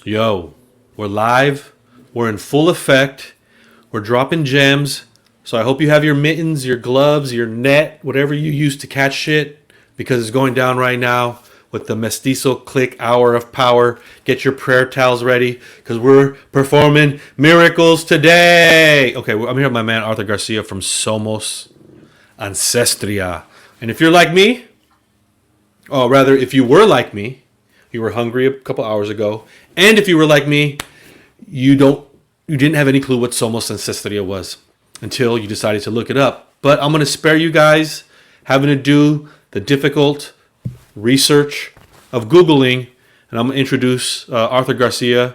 Yo, we're live. We're in full effect. We're dropping gems. So I hope you have your mittens, your gloves, your net, whatever you use to catch shit, because it's going down right now with the Mestizo Click Hour of Power. Get your prayer towels ready because we're performing miracles today. Okay, I'm here with my man Arthur Garcia from Somos Ancestria. And if you're like me, or rather, if you were like me, you were hungry a couple hours ago, and if you were like me, you don't you didn't have any clue what Somos Ancestria was until you decided to look it up. But I'm going to spare you guys having to do the difficult research of Googling, and I'm going to introduce Arthur Garcia,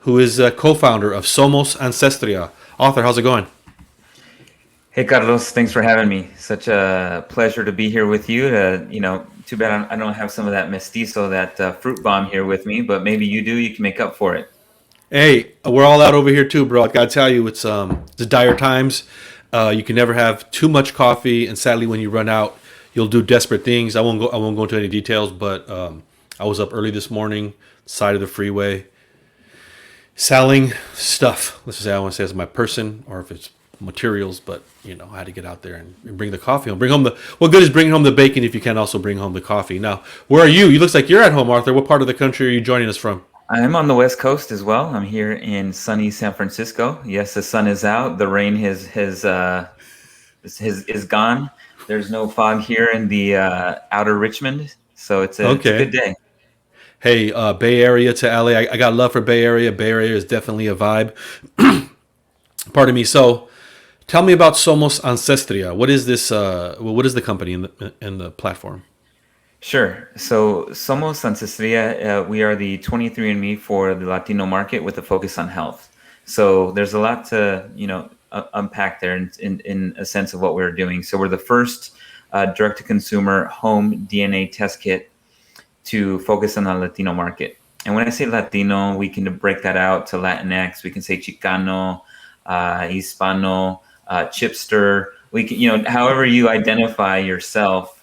who is a co-founder of Somos Ancestria. Arthur, how's it going? Hey, Carlos, thanks for having me. Such a pleasure to be here with you. Too bad I don't have some of that mestizo, that fruit bomb here with me, but maybe you do. You can make up for it. Hey, we're all out over here too, bro. I gotta tell you, it's dire times. You can never have too much coffee, and sadly, when you run out, you'll do desperate things. I won't go into any details, but I was up early this morning, side of the freeway, selling stuff. Let's just say I want to say it's my person or if it's materials, but I had to get out there and bring the coffee home. Bring home the what good is bringing home the bacon if you can't also bring home the coffee? Now, where are you? You looks like you're at home, Arthur. What part of the country are you joining us from? I'm on the West Coast as well. I'm here in sunny San Francisco. Yes, the sun is out. The rain is gone. There's no fog here in the outer Richmond, so it's a good Okay. day. Hey, Bay Area to LA. I got love for Bay Area. Bay Area is definitely a vibe. Pardon me. So, tell me about Somos Ancestria. What is this? What is the company in the platform? Sure. So Somos Ancestria, we are the 23andMe for the Latino market with a focus on health. So there's a lot to, unpack there in a sense of what we're doing. So we're the first direct-to-consumer home DNA test kit to focus on the Latino market. And when I say Latino, we can break that out to Latinx. We can say Chicano, Hispano, Chipster. We can, however you identify yourself.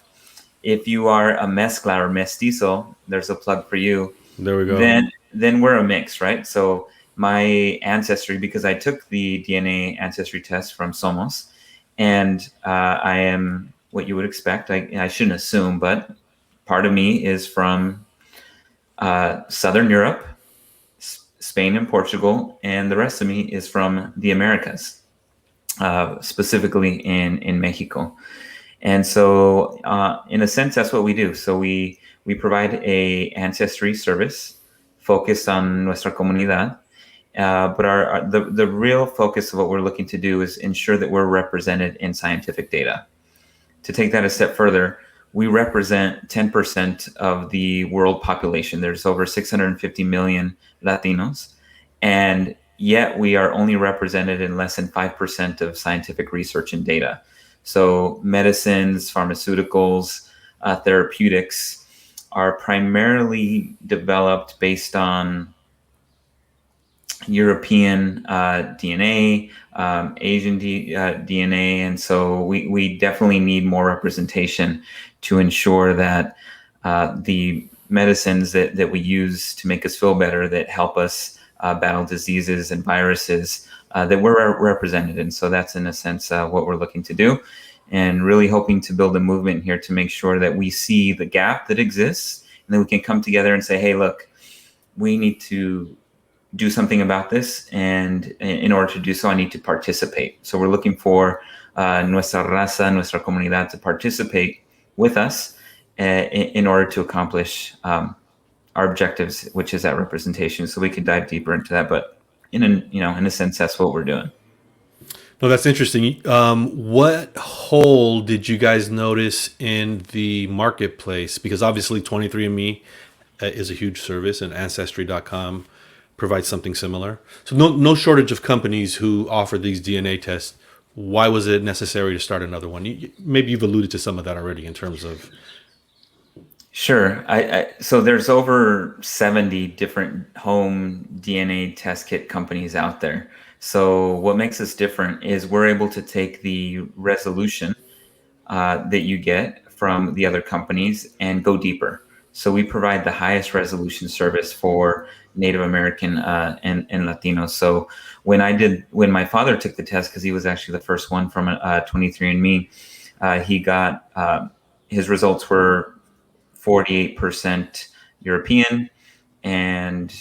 If you are a mezcla or mestizo, there's a plug for you. There we go. Then we're a mix, right? So my ancestry, because I took the DNA ancestry test from Somos, and I am what you would expect. I shouldn't assume, but part of me is from Southern Europe, Spain and Portugal, and the rest of me is from the Americas, specifically in Mexico. And so, in a sense, that's what we do. So we provide a ancestry service focused on nuestra comunidad. But the real focus of what we're looking to do is ensure that we're represented in scientific data. To take that a step further, we represent 10% of the world population. There's over 650 million Latinos, and yet we are only represented in less than 5% of scientific research and data. So medicines, pharmaceuticals, therapeutics are primarily developed based on European DNA, Asian DNA, and so we definitely need more representation to ensure that the medicines that we use to make us feel better, that help us battle diseases and viruses, that we're represented. And so that's in a sense what we're looking to do, and really hoping to build a movement here to make sure that we see the gap that exists, and then we can come together and say, hey, look, we need to do something about this, and in order to do so, I need to participate. So we're looking for nuestra raza, nuestra comunidad to participate with us in order to accomplish our objectives, which is that representation. So we could dive deeper into that, but in a sense, that's what we're doing. No, that's interesting. What hole did you guys notice in the marketplace? Because obviously 23andMe is a huge service, and Ancestry.com provides something similar. So no shortage of companies who offer these DNA tests. Why was it necessary to start another one? Maybe you've alluded to some of that already in terms of. Sure. So there's over 70 different home DNA test kit companies out there. So what makes us different is we're able to take the resolution that you get from the other companies and go deeper. So we provide the highest resolution service for Native American and Latinos. So when my father took the test, because he was actually the first one from 23andMe, he got his results were 48% European, and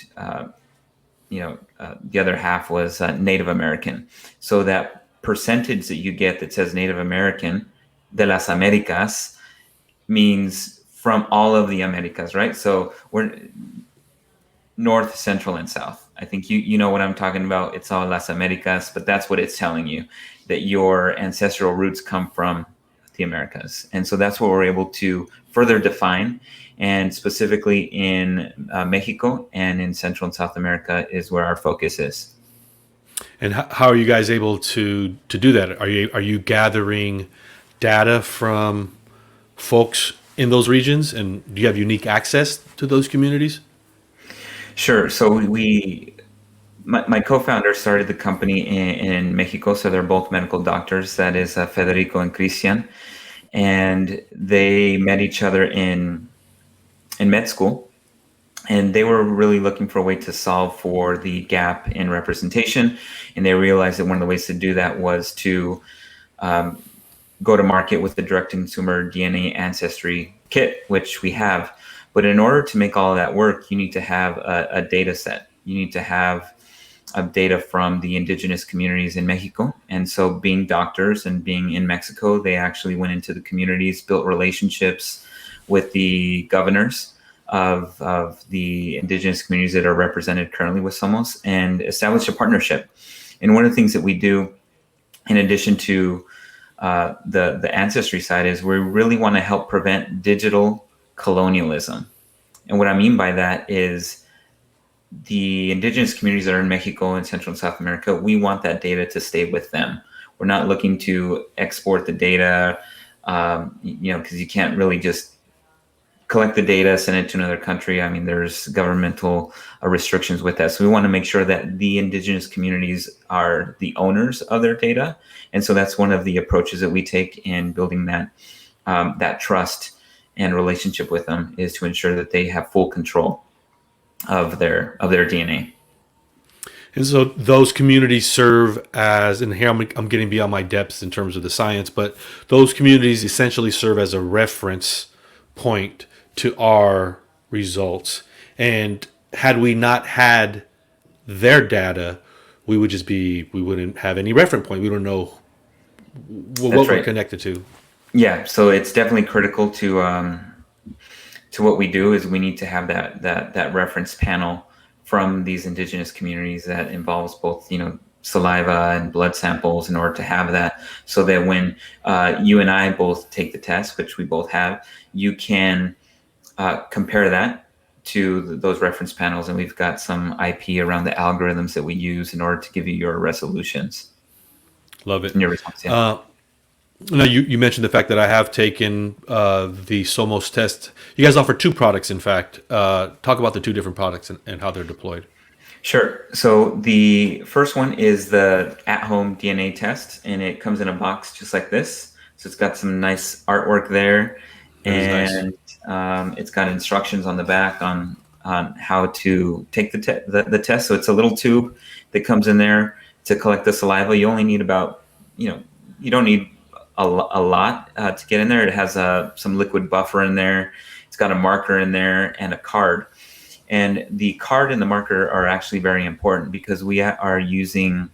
the other half was Native American. So that percentage that you get that says Native American, de las Americas, means from all of the Americas, right? So we're north, central, and south. I think you know what I'm talking about. It's all Las Americas, but that's what it's telling you, that your ancestral roots come from the Americas. And so that's what we're able to further define. And specifically in Mexico and in Central and South America is where our focus is. And how are you guys able to do that? Are you gathering data from folks in those regions, and do you have unique access to those communities? Sure. So my co-founder started the company in Mexico. So they're both medical doctors. That is Federico and Christian. And they met each other in med school. And they were really looking for a way to solve for the gap in representation. And they realized that one of the ways to do that was to go to market with the direct consumer DNA ancestry kit, which we have. But in order to make all of that work, you need to have a data set. You need to have data from the indigenous communities in Mexico. And so being doctors and being in Mexico, they actually went into the communities, built relationships with the governors of the indigenous communities that are represented currently with Somos, and established a partnership. And one of the things that we do, in addition to the ancestry side, is we really want to help prevent digital colonialism. And what I mean by that is the indigenous communities that are in Mexico and Central and South America, we want that data to stay with them. We're not looking to export the data, because you can't really just collect the data, send it to another country. I mean, there's governmental restrictions with that. So we want to make sure that the indigenous communities are the owners of their data. And so that's one of the approaches that we take in building that trust and relationship with them, is to ensure that they have full control of their DNA. And so those communities serve as, and here I'm getting beyond my depths in terms of the science, but those communities essentially serve as a reference point to our results. And had we not had their data, we wouldn't have any reference point. We don't know what we're connected to. Yeah, so it's definitely critical to what we do. Is we need to have that reference panel from these indigenous communities that involves both saliva and blood samples, in order to have that, so that when you and I both take the test, which we both have, you can compare that to those reference panels, and we've got some IP around the algorithms that we use in order to give you your resolutions. Love it. And your response, yeah. Now, you mentioned the fact that I have taken the Somos test. You guys offer two products, in fact. Talk about the two different products and how they're deployed. Sure. So the first one is the at-home DNA test, and it comes in a box just like this. So it's got some nice artwork there, and nice. It's got instructions on the back on how to take the test. So it's a little tube that comes in there to collect the saliva. You only need about, you don't need a lot to get in there. It has some liquid buffer in there. It's got a marker in there and a card. And the card and the marker are actually very important, because we are using,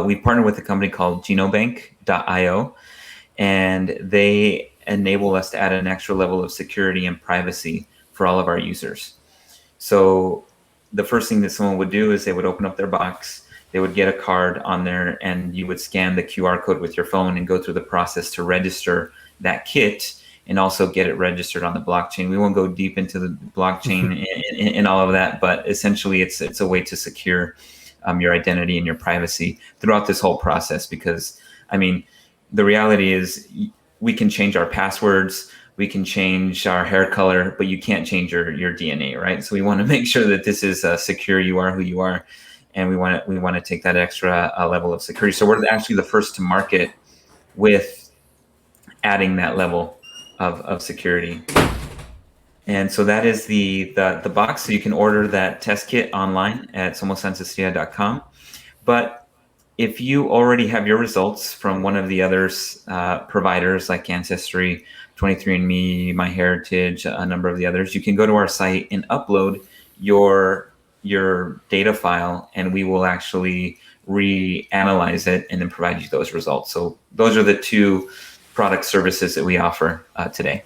we partnered with a company called genobank.io, and they enable us to add an extra level of security and privacy for all of our users. So the first thing that someone would do is they would open up their box, they would get a card on there, and you would scan the QR code with your phone and go through the process to register that kit, and also get it registered on the blockchain. We won't go deep into the blockchain and all of that, but essentially it's a way to secure your identity and your privacy throughout this whole process. Because, I mean, the reality is we can change our passwords, we can change our hair color, but you can't change your DNA, right? So we want to make sure that this is secure. You are who you are, and we want to take that extra level of security. So we're actually the first to market with adding that level of security. And so that is the box. So you can order that test kit online at somosancestria.com. But if you already have your results from one of the other providers like Ancestry, 23andMe, MyHeritage, a number of the others, you can go to our site and upload your data file, and we will actually reanalyze it and then provide you those results. So those are the two product services that we offer today.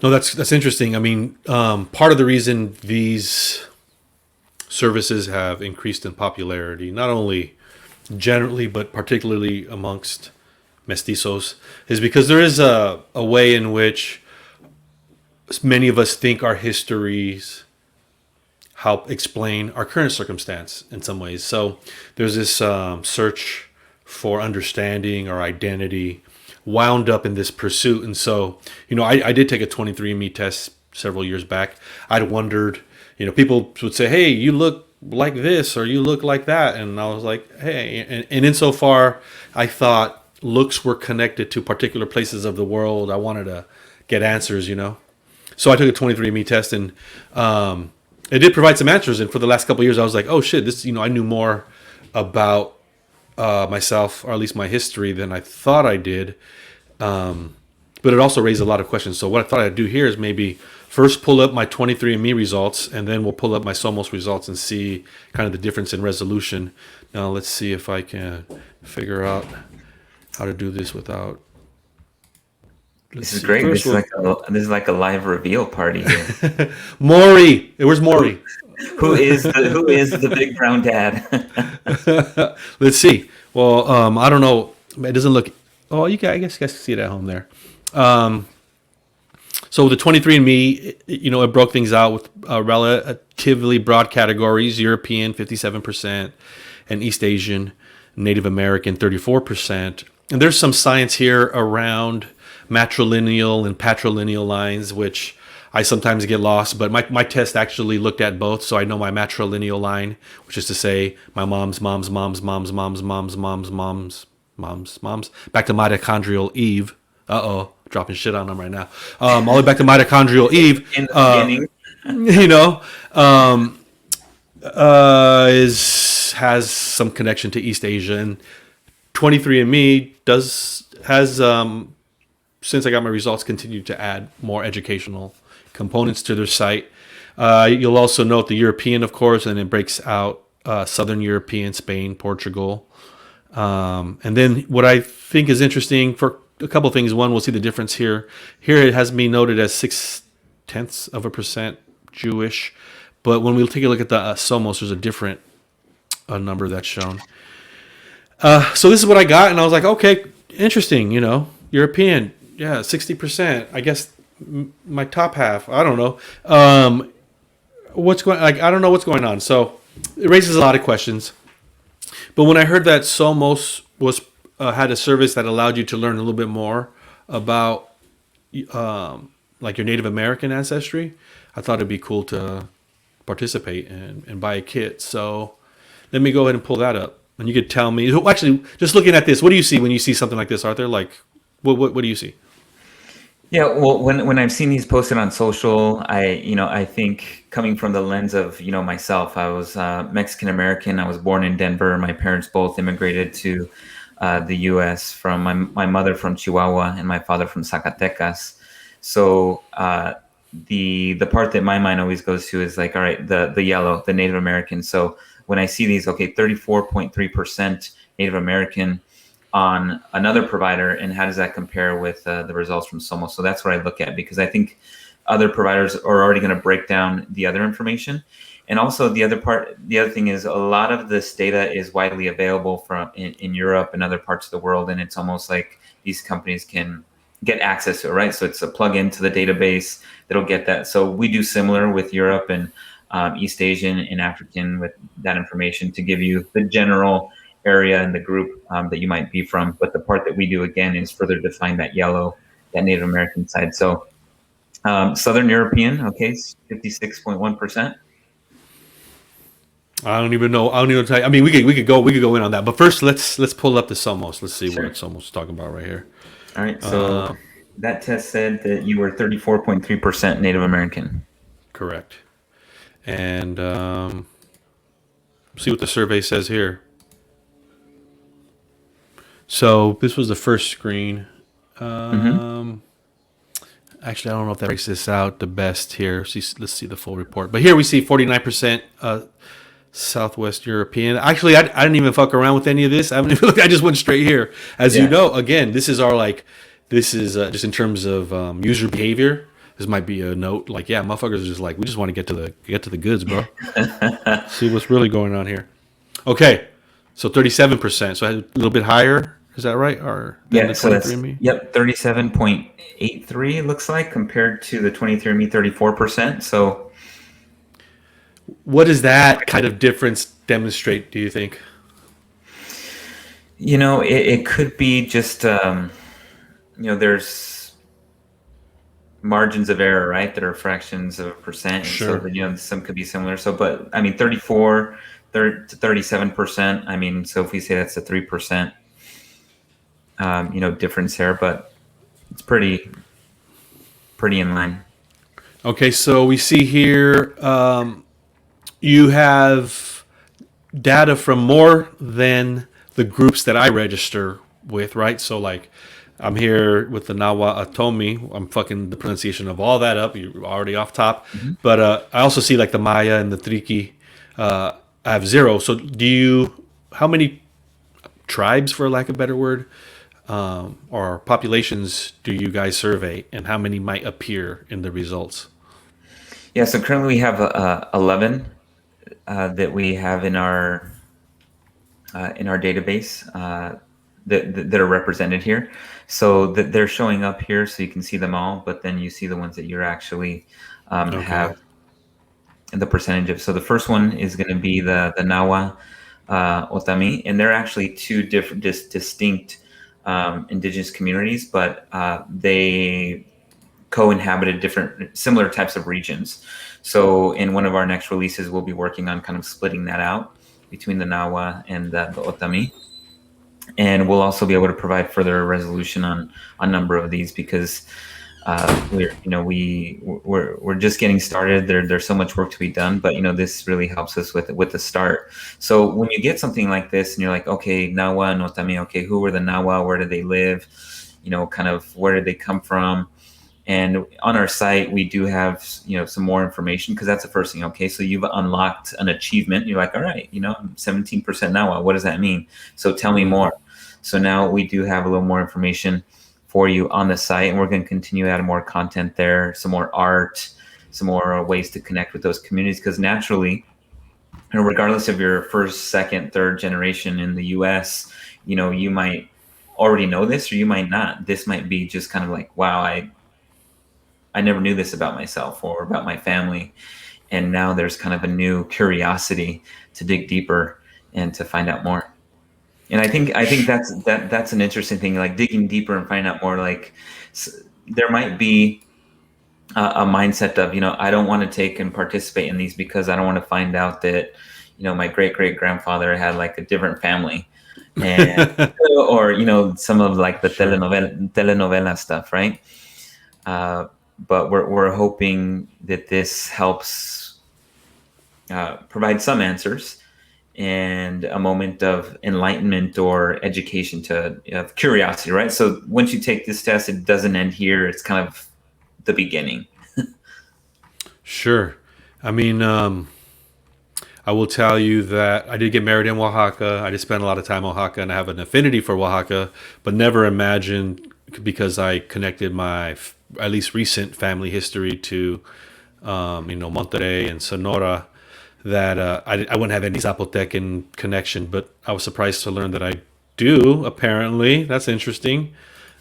No, that's interesting. I mean, part of the reason these services have increased in popularity, not only generally but particularly amongst mestizos, is because there is a way in which many of us think our histories help explain our current circumstance in some ways. So there's this search for understanding or identity wound up in this pursuit. And so, I did take a 23andMe test several years back. I'd wondered, people would say, hey, you look like this or you look like that. And I was like, hey, and insofar I thought looks were connected to particular places of the world, I wanted to get answers, So I took a 23andMe test, and it did provide some answers. And for the last couple of years, I was like, oh shit, this, I knew more about myself, or at least my history, than I thought I did. But it also raised a lot of questions. So what I thought I'd do here is maybe first pull up my 23andMe results, and then we'll pull up my Somos results and see kind of the difference in resolution. Now let's see if I can figure out how to do this without. This is great. This is like a live reveal party here. Maury, where's Maury? Who is the big brown dad? Let's see. Well, I don't know. It doesn't look. Oh, I guess you guys can see it at home there. So the 23andMe, it broke things out with relatively broad categories: European 57%, and East Asian, Native American 34%. And there's some science here around matrilineal and patrilineal lines, which I sometimes get lost, but my test actually looked at both. So I know my matrilineal line, which is to say my mom's, back to mitochondrial Eve. Dropping shit on them right now. All the way back to mitochondrial Eve. In the beginning. Has some connection to East Asia, and 23andMe has since I got my results, continued to add more educational components to their site. You'll also note the European, of course, and it breaks out Southern European, Spain, Portugal. And then what I think is interesting for a couple of things. One, we'll see the difference here. Here it has me noted as 0.6% Jewish. But when we take a look at the Somos, there's a different number that's shown. So this is what I got, and I was like, okay, interesting, European. Yeah, 60%. I guess my top half. I don't know. What's going? I don't know what's going on. So it raises a lot of questions. But when I heard that Somos had a service that allowed you to learn a little bit more about like your Native American ancestry, I thought it'd be cool to participate and buy a kit. So let me go ahead and pull that up, and you could tell me. Actually, just looking at this, what do you see when you see something like this, Arthur? Like, what do you see? Yeah, well, when I've seen these posted on social, I think coming from the lens of, myself, I was Mexican American. I was born in Denver. My parents both immigrated to the U.S. from my mother from Chihuahua and my father from Zacatecas. So the part that my mind always goes to is like, all right, the yellow, the Native American. So when I see these, okay, 34.3% Native American on another provider, and how does that compare with the results from Somos? So that's what I look at, because I think other providers are already going to break down the other information. And also the other thing is a lot of this data is widely available from in Europe and other parts of the world, and it's almost like these companies can get access to it, right? So it's a plug into the database that'll get that. So we do similar with Europe and East Asian and African with that information to give you the general area and the group that you might be from. But the part that we do, again, is further define that yellow, that Native American side. So Southern European, okay, 56.1%. I don't even know. I don't even tell you. I mean, we could go in on that. But first, let's pull up the Somos. Let's see Sure. what Somos is talking about right here. All right. So That test said that you were 34.3% Native American. Correct. And see what the survey says here. So this was the first screen. Mm-hmm. Actually, I don't know if that breaks this out the best here. Let's see the full report. But here we see 49% Southwest European. Actually, I didn't even fuck around with any of this. I haven't even looked. I just went straight here. As you Yeah. know, again, this is just in terms of user behavior. This might be a note. Like, yeah, motherfuckers are just like, we just want to get to the goods, bro. See what's really going on here. Okay, so 37%. So a little bit higher. Is that right? Or than Yeah, the so that's 23andMe? 37.83 looks like compared to the 23andMe 34%. So, What does that kind of difference demonstrate? Do you think? it could be just there's margins of error, right? That are fractions of a percent, and so Sure. that some could be similar. So, but I mean, 34 to 37%. I mean, so if we say that's a 3%, difference here, but it's pretty in line. Okay, so we see here you have data from more than the groups that I register with, right? So, like, I'm here with the Nawa Atomi. I'm fucking the pronunciation of all that up. You're already off top. Mhm. But I also see, like, the Maya and the Triki. I have zero. So, how many tribes, for lack of a better word, or populations do you guys survey, and how many might appear in the results? Yeah, so currently we have 11 that we have in our database that are represented here. So that they're showing up here, so you can see them all. But then you see the ones that you're actually Okay. have the percentage of. So the first one is going to be the Nawa Otami, and they're actually two different, distinct indigenous communities, but they co-inhabited different similar types of regions. So in one of our next releases, we'll be working on kind of splitting that out between the Nawa and the Otami. And we'll also be able to provide further resolution on a number of these because we're just getting started. There's so much work to be done, but this really helps us with the start. So when you get something like this and you're like, okay, Nawa and Otami, okay, who were the Nawa? Where did they live? Kind of where did they come from? And on our site, we do have, some more information because that's the first thing. Okay, so you've unlocked an achievement. You're like, all right, I'm 17% now. What does that mean? So tell me more. So now we do have a little more information for you on the site, and we're going to continue adding more content there, some more art, some more ways to connect with those communities. Because naturally, regardless of your first, second, third generation in the U.S., you might already know this, or you might not. This might be just kind of like, wow, I never knew this about myself or about my family. And now there's kind of a new curiosity to dig deeper and to find out more. And I think that's an interesting thing, like digging deeper and finding out more. Like there might be a mindset of, I don't want to take and participate in these because I don't want to find out that, my great great grandfather had like a different family, and or some of like the Sure. telenovela stuff, right? But we're hoping that this helps provide some answers and a moment of enlightenment or education of curiosity, right? So once you take this test, it doesn't end here. It's kind of the beginning. Sure. I mean, I will tell you that I did get married in Oaxaca. I did spend a lot of time in Oaxaca, and I have an affinity for Oaxaca, but never imagined, because I connected my at least recent family history to, Monterrey and Sonora, that I wouldn't have any Zapotecan connection. But I was surprised to learn that I do. Apparently, that's interesting.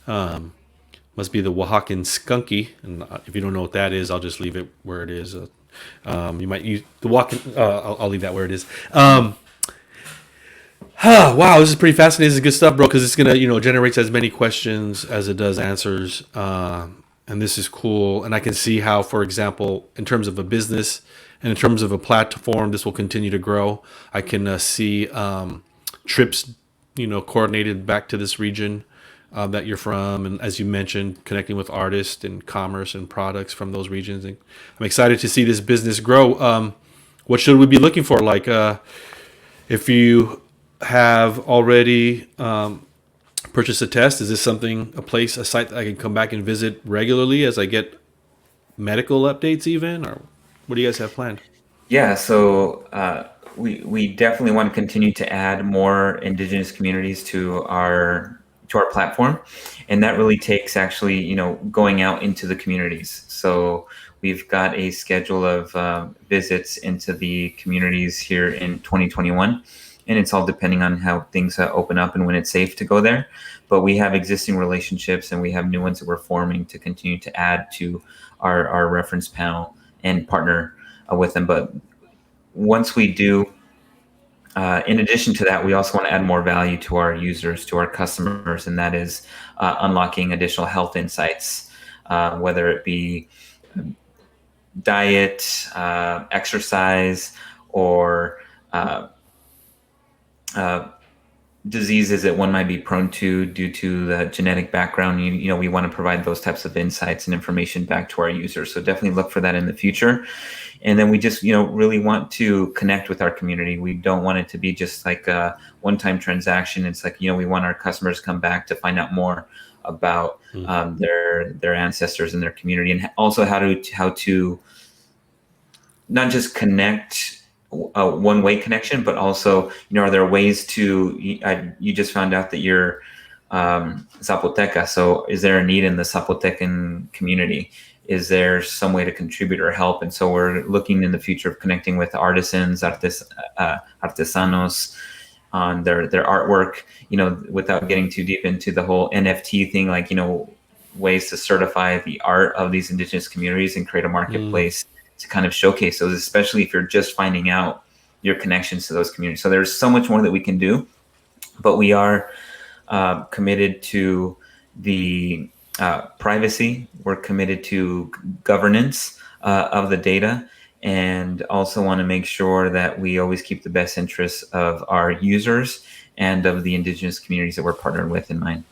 Must be the Oaxacan skunky, and if you don't know what that is, I'll just leave it where it is. You might use the Oaxacan. I'll leave that where it is. Wow, this is pretty fascinating. This is good stuff, bro. Because it's gonna, generates as many questions as it does answers, and this is cool. And I can see how, for example, in terms of a business and in terms of a platform, this will continue to grow. I can see trips, coordinated back to this region. that you're from, and as you mentioned, connecting with artists and commerce and products from those regions. And I'm excited to see this business grow. What should we be looking for? Like, if you have already purchased a test, is this something, a site that I can come back and visit regularly as I get medical updates, even, or what do you guys have planned? Yeah, so we definitely want to continue to add more indigenous communities to our platform, and that really takes actually going out into the communities. So we've got a schedule of visits into the communities here in 2021, and it's all depending on how things open up and when it's safe to go there. But we have existing relationships, and we have new ones that we're forming to continue to add to our reference panel and partner with them. But once we do, in addition to that, we also want to add more value to our users, to our customers, and that is unlocking additional health insights, whether it be diet, exercise, or diseases that one might be prone to due to the genetic background. We want to provide those types of insights and information back to our users. So definitely look for that in the future. And then we just, really want to connect with our community. We don't want it to be just like a one-time transaction. It's like, we want our customers to come back to find out more about their ancestors and their community, and also how to not just connect a one-way connection, but also, are there ways to, you just found out that you're Zapoteca. So is there a need in the Zapotecan community? Is there some way to contribute or help? And so we're looking in the future of connecting with artisans, artesanos on their artwork, without getting too deep into the whole NFT thing, like, ways to certify the art of these indigenous communities and create a marketplace to kind of showcase those, especially if you're just finding out your connections to those communities. So there's so much more that we can do, but we are committed to the privacy. We're committed to governance of the data, and also want to make sure that we always keep the best interests of our users and of the indigenous communities that we're partnered with in mind.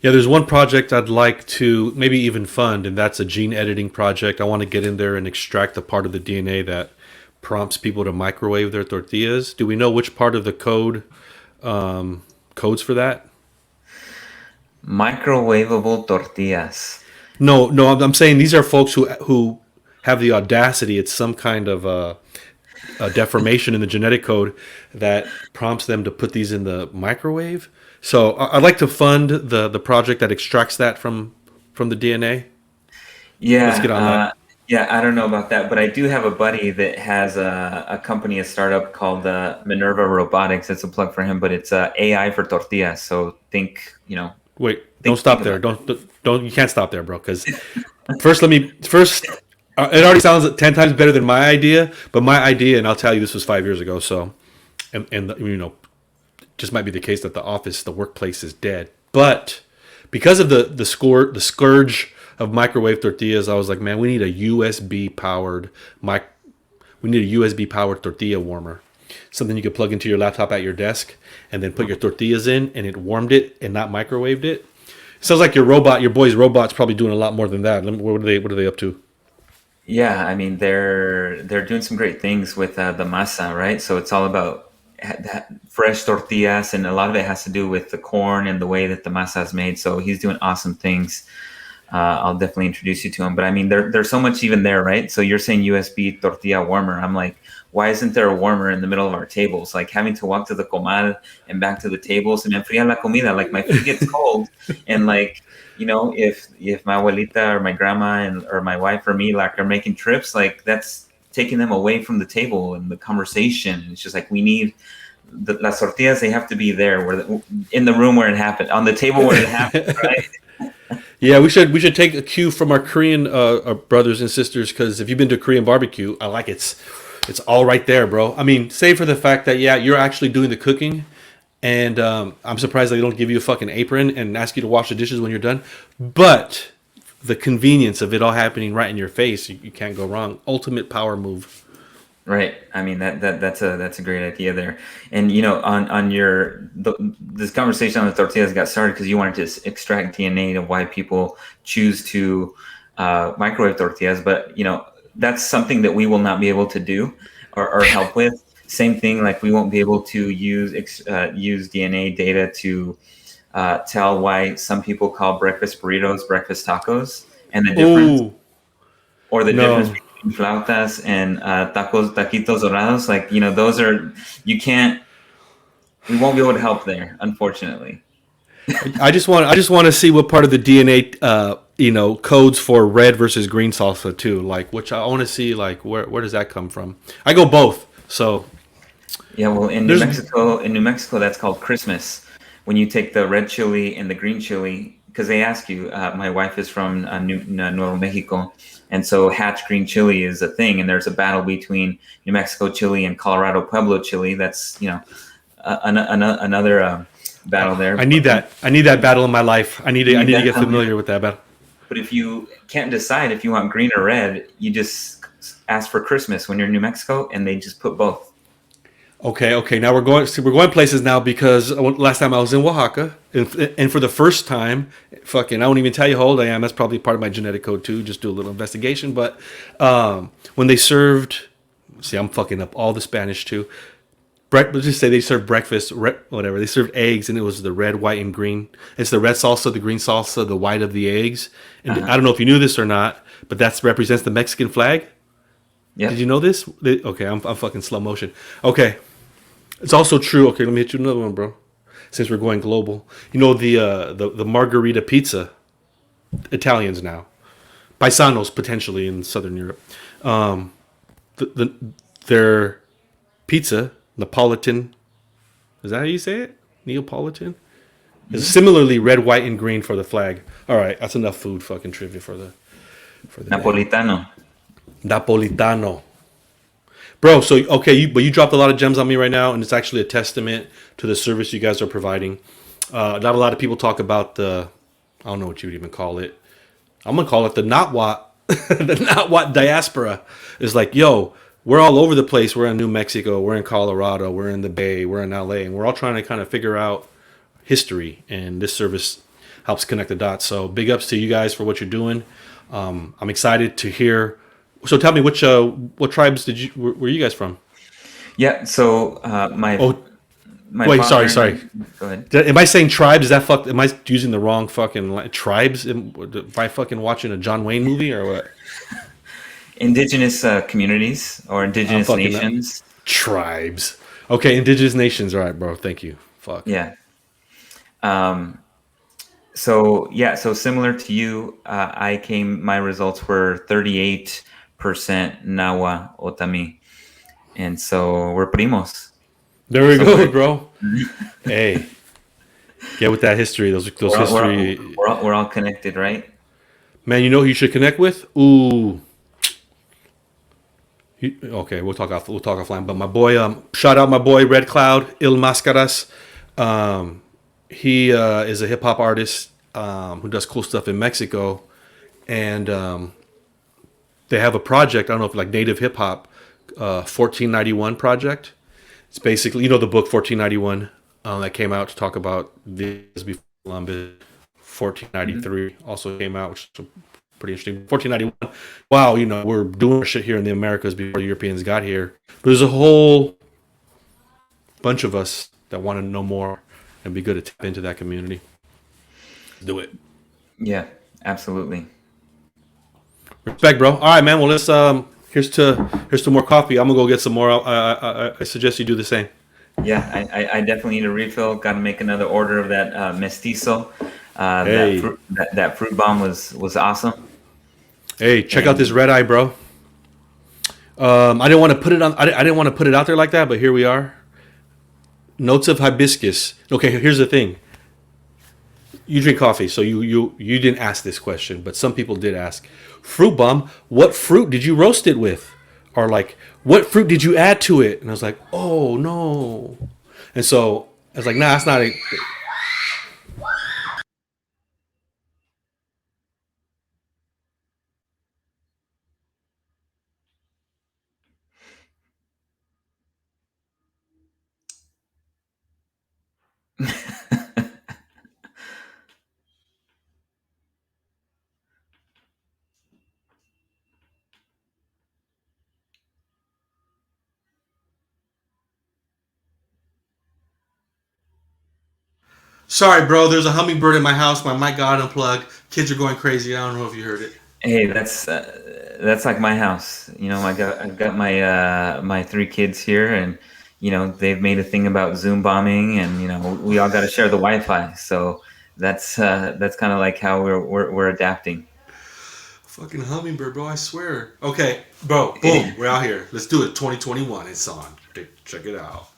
Yeah, there's one project I'd like to maybe even fund, and that's a gene editing project. I want to get in there and extract the part of the DNA that prompts people to microwave their tortillas. Do we know which part of the code codes for that? Microwavable tortillas. No, I'm saying these are folks who have the audacity. It's some kind of a deformation in the genetic code that prompts them to put these in the microwave. So I'd like to fund the project that extracts that from the DNA. Yeah, let's get on that. Yeah, I don't know about that, but I do have a buddy that has a company, a startup called Minerva Robotics. That's a plug for him, but it's AI for tortillas. So think, Wait, don't stop there. Don't you can't stop there, bro. Because first, it already sounds 10 times better than my idea. But my idea, and I'll tell you, this was 5 years ago. So, and just might be the case that the workplace is dead. But because of the scourge of microwave tortillas, I was like, man, we need a USB powered tortilla warmer. Something you could plug into your laptop at your desk and then put your tortillas in, and it warmed it and not microwaved it. Sounds like your boy's robot's probably doing a lot more than that. What are they up to? Yeah, I mean, they're doing some great things with the masa, right? So it's all about fresh tortillas, and a lot of it has to do with the corn and the way that the masa is made. So he's doing awesome things. I'll definitely introduce you to him. But I mean, there's so much even there, right? So you're saying USB tortilla warmer. I'm like, why isn't there a warmer in the middle of our tables? Like having to walk to the comal and back to the tables, and enfría la comida. Like my food gets cold, and like, if my abuelita or my grandma or my wife or me like are making trips, like that's taking them away from the table and the conversation. It's just like we need las tortillas. They have to be there, in the room where it happened, on the table where it happened, right? Yeah, we should take a cue from our Korean our brothers and sisters, because if you've been to Korean barbecue, I like it's all right there, bro. I mean, save for the fact that you're actually doing the cooking, and I'm surprised they don't give you a fucking apron and ask you to wash the dishes when you're done. But the convenience of it all happening right in your face, you can't go wrong. Ultimate power move. Right. I mean that's a great idea there. And on this conversation on the tortillas got started because you wanted to extract DNA to why people choose to microwave tortillas, but that's something that we will not be able to do or help with. Same thing, like we won't be able to use DNA data to tell why some people call breakfast burritos breakfast tacos and the difference, Oh or the difference no, between flautas and taquitos dorados. Like, those are, you can't, we won't be able to help there, unfortunately. I just want to see what part of the DNA codes for red versus green salsa too. Like, which I want to see, like, where does that come from? I go both. So Yeah, well, there's In New Mexico, that's called Christmas. When you take the red chili and the green chili, because they ask you. My wife is from Nuevo Mexico, and so hatch green chili is a thing. And there's a battle between New Mexico chili and Colorado Pueblo chili. That's another battle there. I need that. I need that battle in my life. You I need to get definitely. familiar with that battle. But if you can't decide if you want green or red, you just ask for Christmas when you're in New Mexico, and they just put both. Okay, okay. Now we're going places now because last time I was in Oaxaca, and for the first time, fucking, I won't even tell you how old I am. That's probably part of my genetic code too. Just do a little investigation. But when they served, see, I'm fucking up all the Spanish too. Let's just say they served breakfast, whatever. They served eggs, and it was the red, white, and green. It's the red salsa, the green salsa, the white of the eggs. And Uh-huh. I don't know if you knew this or not, but that represents the Mexican flag. Did you Yep. know this? Okay, I'm fucking slow motion. Okay, it's also true. Okay, let me hit you another one, bro. Since we're going global, you know the margarita pizza, Italians now, paisanos potentially in Southern Europe. The their pizza Neapolitan, is that how you say it? Neapolitan is Hmm. similarly red, white, and green for the flag. All right, that's enough food fucking trivia for the day. Napolitano. Napolitano. Bro, so okay, but you dropped a lot of gems on me right now, and it's actually a testament to the service you guys are providing. Not a lot of people talk about I don't know what you would even call it. I'm gonna call it the not what, the not what diaspora. Is like, yo, we're all over the place. We're in New Mexico, we're in Colorado, we're in the Bay, we're in LA, and we're all trying to kind of figure out history. And this service helps connect the dots. So big ups to you guys for what you're doing. I'm excited to hear. So tell me, what tribes were you guys from? Yeah. So Oh, my wait, father sorry, and I. sorry. Go ahead. Am I saying tribes? Is that fuck? Am I using the wrong fucking tribes? Am I fucking watching a John Wayne movie or what? Indigenous communities or I'm indigenous fucking nations. tribes. Okay, indigenous nations. All right, bro. Thank you. Fuck. Yeah. Um, so yeah. So similar to you, my results were 38% Nawa Otami, and so we're primos. There we So go, bro. Hey, get with that history. Those history. we're all connected, right? Man, you know who you should connect with? Ooh. Okay, we'll talk offline. But my boy, shout out my boy Red Cloud Il Mascaras. He is a hip hop artist who does cool stuff in Mexico, and they have a project. I don't know if like Native Hip Hop, 1491 project. It's basically the book 1491 that came out to talk about this before Columbus. Hmm. 1493 also came out, which is pretty interesting. 1491. Wow, we're doing shit here in the Americas before the Europeans got here. But there's a whole bunch of us that want to know more and be good to tap into that community. Do it. Yeah, absolutely. Respect, bro. All right, man. Well, let's here's to more coffee. I'm gonna go get some more. I suggest you do the same. Yeah, I definitely need a refill. Got to make another order of that mestizo. Hey, That fruit bomb was awesome. hey, check out this And red eye, bro. I didn't want to put it on. I didn't want to put it out there like that, but here we are. Notes of hibiscus. Okay, here's the thing. You drink coffee, so you didn't ask this question, but some people did ask. Fruit bomb. What fruit did you roast it with? Or like, what fruit did you add to it? And I was like, oh no. And so I was like, nah, that's not a. Sorry, bro. There's a hummingbird in my house. My mic got unplugged. Kids are going crazy. I don't know if you heard it. Hey, that's like my house. I've got my my three kids here, and they've made a thing about Zoom bombing, and we all got to share the Wi-Fi. So that's kind of like how we're adapting. Fucking hummingbird, bro. I swear. Okay, bro. Boom. We're out here. Let's do it. 2021. It's on. Hey, check it out.